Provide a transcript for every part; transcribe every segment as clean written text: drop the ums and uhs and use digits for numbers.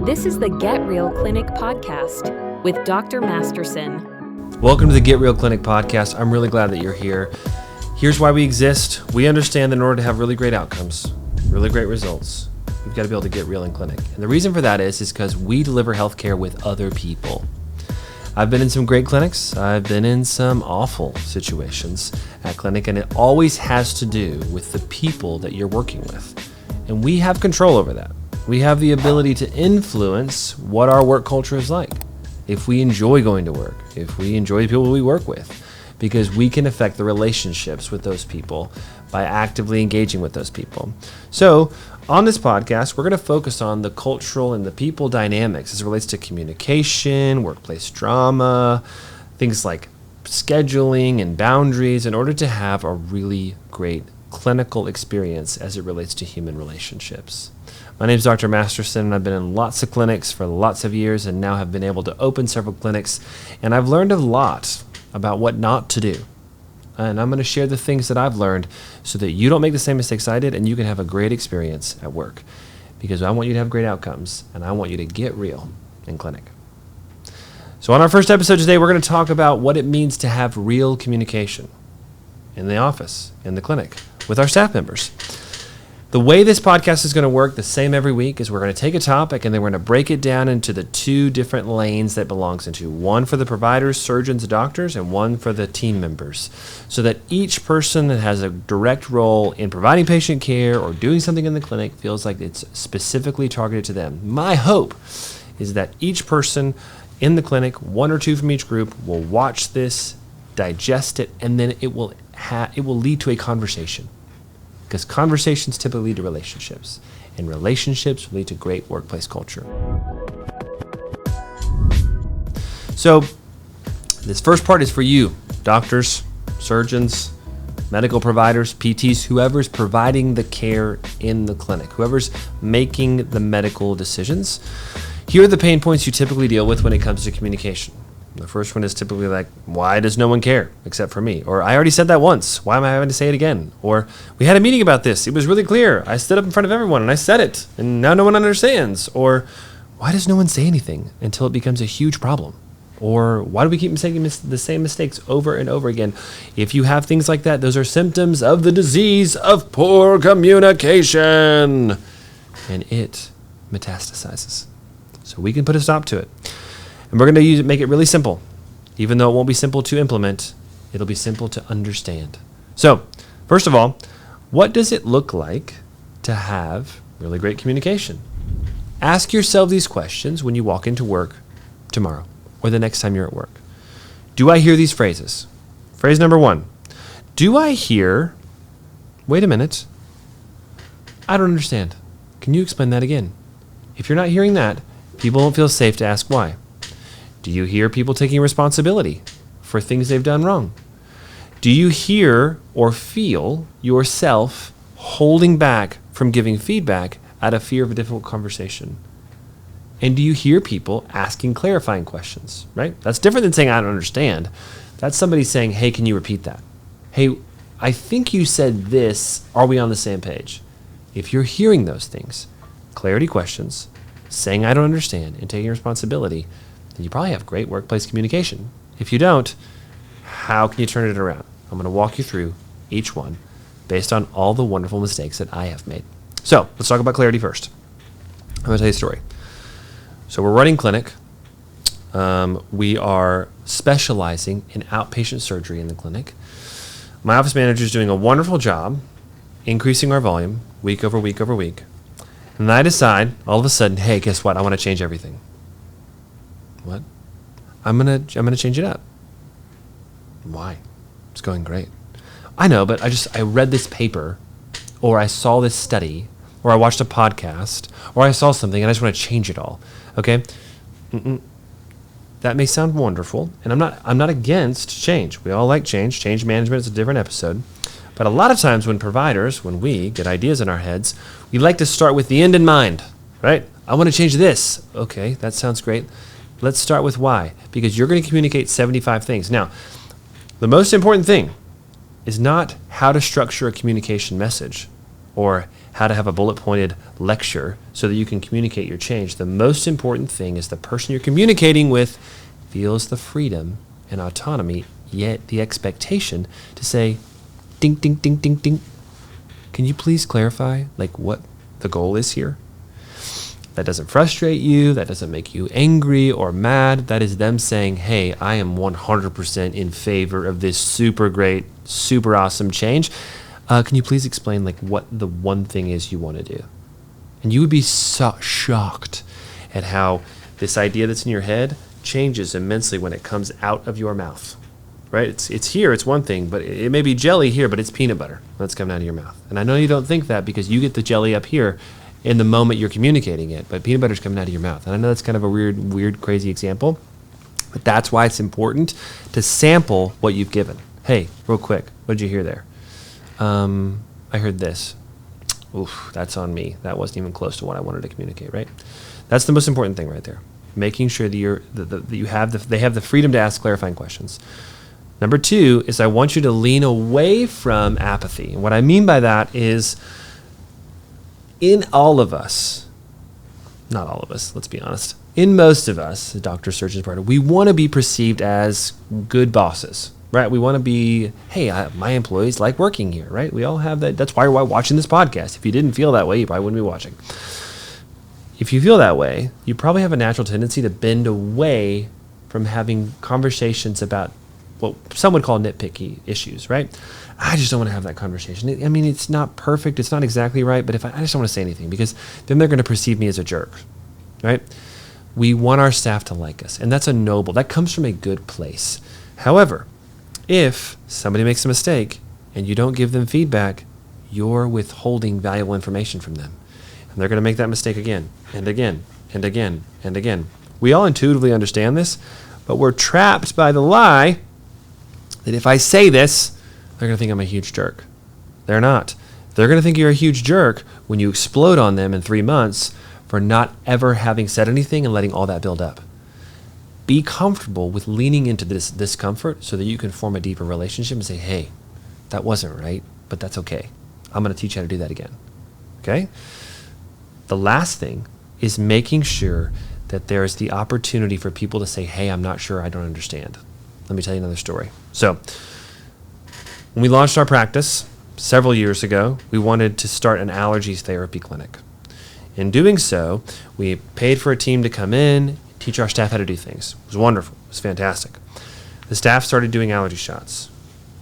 This is the Get Real Clinic podcast with Dr. Masterson. Welcome to the Get Real Clinic podcast. I'm really glad that you're here. Here's why we exist. We understand that in order to have really great outcomes, really great results, we've got to be able to get real in clinic. And the reason for that is because we deliver healthcare with other people. I've been in some great clinics. I've been in some awful situations at clinic, and it always has to do with the people that you're working with. And we have control over that. We have the ability to influence what our work culture is like. If we enjoy going to work, if we enjoy the people we work with, because we can affect the relationships with those people by actively engaging with those people. So on this podcast, we're going to focus on the cultural and the people dynamics as it relates to communication, workplace drama, things like scheduling and boundaries in order to have a really great clinical experience as it relates to human relationships. My name is Dr. Masterson, and I've been in lots of clinics for lots of years and now have been able to open several clinics, and I've learned a lot about what not to do. And I'm going to share the things that I've learned so that you don't make the same mistakes I did and you can have a great experience at work, because I want you to have great outcomes and I want you to get real in clinic. So on our first episode today, we're going to talk about what it means to have real communication in the office, in the clinic, with our staff members. The way this podcast is going to work, the same every week, is we're going to take a topic and then we're going to break it down into the two different lanes that it belongs into. One for the providers, surgeons, doctors, and one for the team members. So that each person that has a direct role in providing patient care or doing something in the clinic feels like it's specifically targeted to them. My hope is that each person in the clinic, one or two from each group, will watch this, digest it, and then it will lead to a conversation. Because conversations typically lead to relationships, and relationships lead to great workplace culture. So this first part is for you, doctors, surgeons, medical providers, PTs, whoever's providing the care in the clinic, whoever's making the medical decisions. Here are the pain points you typically deal with when it comes to communication. The first one is typically like, why does no one care except for me? Or I already said that once. Why am I having to say it again? Or we had a meeting about this. It was really clear. I stood up in front of everyone and I said it, and now no one understands. Or why does no one say anything until it becomes a huge problem? Or why do we keep making the same mistakes over and over again? If you have things like that, those are symptoms of the disease of poor communication. And it metastasizes. So we can put a stop to it. And we're going to make it really simple. Even though it won't be simple to implement, it'll be simple to understand. So, first of all, what does it look like to have really great communication? Ask yourself these questions when you walk into work tomorrow or the next time you're at work. Do I hear these phrases? Phrase number 1. Do I hear, wait a minute, I don't understand. Can you explain that again? If you're not hearing that, people won't feel safe to ask why. Do you hear people taking responsibility for things they've done wrong? Do you hear or feel yourself holding back from giving feedback out of fear of a difficult conversation? And do you hear people asking clarifying questions, right? That's different than saying, I don't understand. That's somebody saying, hey, can you repeat that? Hey, I think you said this. Are we on the same page? If you're hearing those things, clarity questions, saying I don't understand, and taking responsibility, then you probably have great workplace communication. If you don't, how can you turn it around? I'm going to walk you through each one based on all the wonderful mistakes that I have made. So let's talk about clarity first. I'm going to tell you a story. So we're running clinic. We are specializing in outpatient surgery in the clinic. My office manager is doing a wonderful job increasing our volume week over week over week. And then I decide all of a sudden, hey, guess what? I want to change everything. What? I'm gonna change it up. Why? It's going great. I know, but I read this paper, or I saw this study, or I watched a podcast, or I saw something and I just want to change it all. Okay? That may sound wonderful, and I'm not against change. We all like change. Change management is a different episode. But a lot of times when we get ideas in our heads, we like to start with the end in mind, right? I want to change this. Okay, that sounds great. Let's start with why. Because you're going to communicate 75 things. Now, the most important thing is not how to structure a communication message or how to have a bullet pointed lecture so that you can communicate your change. The most important thing is the person you're communicating with feels the freedom and autonomy, yet the expectation to say, ding, ding, ding, ding, ding. Can you please clarify like what the goal is here? That doesn't frustrate you. That doesn't make you angry or mad. That is them saying, hey, I am 100% in favor of this super great, super awesome change. Can you please explain like what the one thing is you want to do? And you would be so shocked at how this idea that's in your head changes immensely when it comes out of your mouth, right? It's here, it's one thing, but it may be jelly here, but it's peanut butter that's coming out of your mouth. And I know you don't think that because you get the jelly up here in the moment you're communicating it, but peanut butter's coming out of your mouth. And I know that's kind of a weird, crazy example, but that's why it's important to sample what you've given. Hey, real quick, what did you hear there? I heard this. Oof, that's on me. That wasn't even close to what I wanted to communicate, right? That's the most important thing right there. Making sure that they have the freedom to ask clarifying questions. Number 2 is I want you to lean away from apathy. And what I mean by that is in all of us, not all of us, let's be honest, in most of us, the doctors, surgeons, we want to be perceived as good bosses. Right, we want to be, hey, my employees like working here, right? We all have that. That's why we're watching this podcast. If you didn't feel that way, you probably wouldn't be watching. If you feel that way, you probably have a natural tendency to bend away from having conversations about what some would call nitpicky issues, right? I just don't want to have that conversation. I mean, it's not perfect. It's not exactly right, but I just don't want to say anything because then they're going to perceive me as a jerk, right? We want our staff to like us, and that's that comes from a good place. However, if somebody makes a mistake and you don't give them feedback, you're withholding valuable information from them. And they're going to make that mistake again and again and again and again. We all intuitively understand this, but we're trapped by the lie that if I say this, they're going to think I'm a huge jerk. They're not. They're going to think you're a huge jerk when you explode on them in 3 months for not ever having said anything and letting all that build up. Be comfortable with leaning into this discomfort so that you can form a deeper relationship and say, hey, that wasn't right, but that's okay. I'm going to teach you how to do that again. Okay? The last thing is making sure that there is the opportunity for people to say, hey, I'm not sure, I don't understand. Let me tell you another story. So when we launched our practice several years ago, we wanted to start an allergies therapy clinic. In doing so, we paid for a team to come in, teach our staff how to do things. It was wonderful. It was fantastic. The staff started doing allergy shots,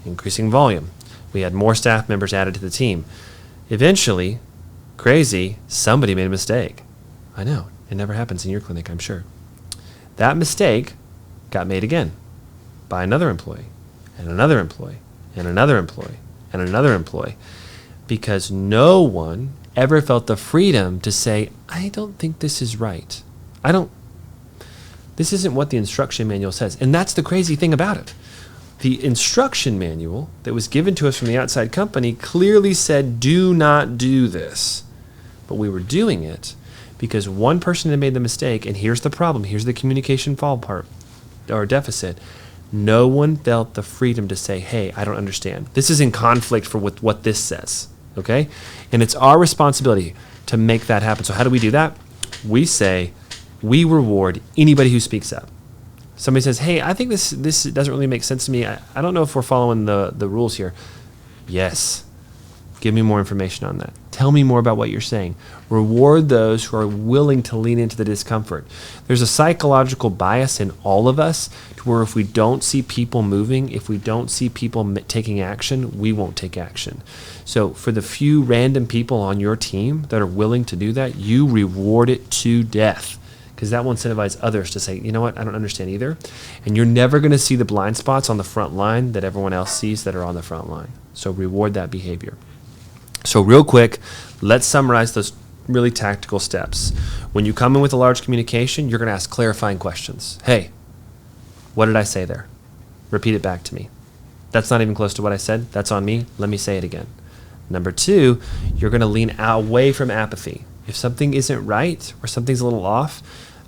increasing volume. We had more staff members added to the team. Eventually, crazy, somebody made a mistake. I know, it never happens in your clinic, I'm sure. That mistake got made again by another employee, and another employee, and another employee, and another employee, because no one ever felt the freedom to say, I don't think this is right. This isn't what the instruction manual says. And that's the crazy thing about it. The instruction manual that was given to us from the outside company clearly said, do not do this. But we were doing it because one person had made the mistake, and here's the problem. Here's the communication fall part or deficit. No one felt the freedom to say, hey, I don't understand. This is in conflict with what this says, okay? And it's our responsibility to make that happen. So how do we do that? We say, we reward anybody who speaks up. Somebody says, hey, I think this doesn't really make sense to me. I don't know if we're following the rules here. Yes. Give me more information on that. Tell me more about what you're saying. Reward those who are willing to lean into the discomfort. There's a psychological bias in all of us to where if we don't see people moving, if we don't see people taking action, we won't take action. So for the few random people on your team that are willing to do that, you reward it to death. Because that will incentivize others to say, you know what, I don't understand either. And you're never going to see the blind spots on the front line that everyone else sees that are on the front line. So reward that behavior. So real quick, let's summarize those really tactical steps. When you come in with a large communication, you're going to ask clarifying questions. Hey, what did I say there? Repeat it back to me. That's not even close to what I said. That's on me. Let me say it again. Number 2, you're going to lean away from apathy. If something isn't right or something's a little off,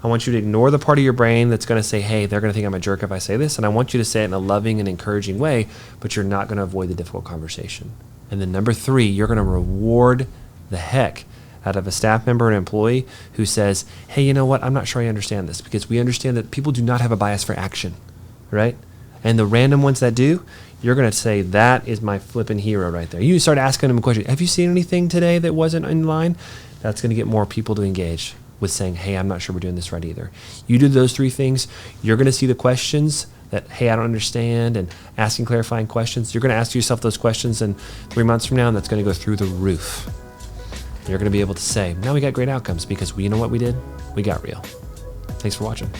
I want you to ignore the part of your brain that's going to say, hey, they're going to think I'm a jerk if I say this. And I want you to say it in a loving and encouraging way, but you're not going to avoid the difficult conversation. And then number 3, you're going to reward the heck out of a staff member or an employee who says, hey, you know what, I'm not sure I understand this, because we understand that people do not have a bias for action, right? And the random ones that do, you're going to say, that is my flipping hero right there. You start asking them a question. Have you seen anything today that wasn't in line? That's going to get more people to engage with saying, hey, I'm not sure we're doing this right either. You do those 3 things, you're going to see the questions that, hey, I don't understand, and asking clarifying questions. You're going to ask yourself those questions, and 3 months from now, and that's going to go through the roof. You're going to be able to say, now we got great outcomes because you know what we did? We got real. Thanks for watching.